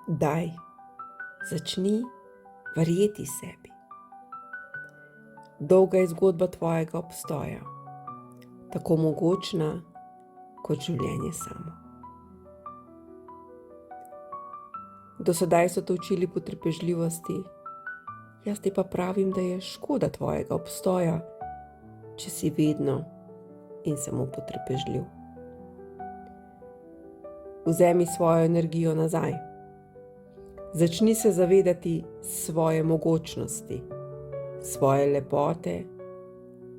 Daj, začni verjeti sebi. Dolga je zgodba tvojega obstoja, tako mogočna kot življenje samo. Do sedaj so te učili potrpežljivosti, jaz ti pa pravim, da je škoda tvojega obstoja, če si vedno in samo potrpežljiv. Vzemi svojo energijo nazaj. Začni se zavedati svoje mogočnosti, svoje lepote,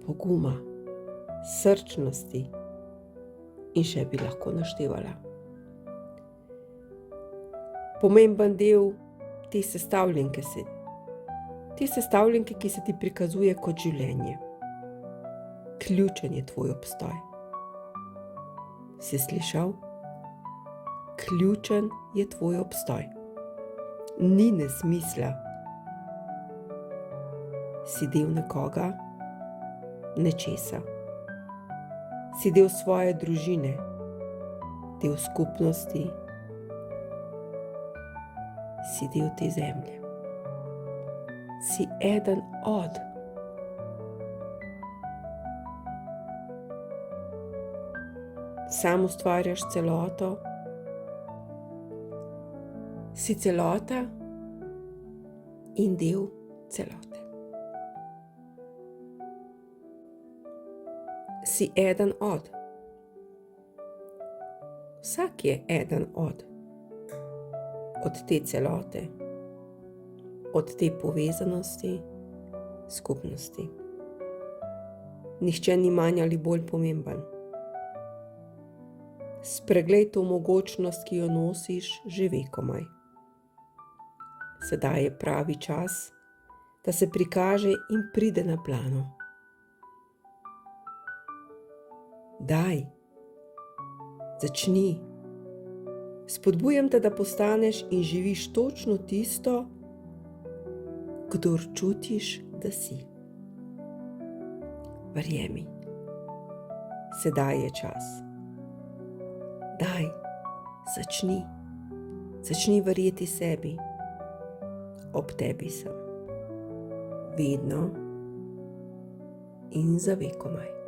poguma, srčnosti in še bi lahko naštevala. Pomemben del te sestavljenke, ki se ti prikazuje kot življenje. Ključen je tvoj obstoj. Si slišal? Ključen je tvoj obstoj. Ni nesmisla. Si del nekoga, nečesa. Si del svoje družine, del skupnosti. Si del te zemlje. Si eden od. Sam ustvarjaš celoto. Si celota in del celote. Si eden od. Vsak je eden od te celote, od te povezanosti, skupnosti. Nihče ni manj ali bolj pomemben. Spreglej to mogočnost, ki jo nosiš, že vekomaj. Sedaj je pravi čas, da se prikaže in pride na plano. Daj, začni. Spodbujam te, da postaneš in živiš točno tisto, kdor čutiš, da si. Verjemi, sedaj je čas. Daj, začni. Začni verjeti sebi. Ob tebi sem. Vedno in za vekomaj.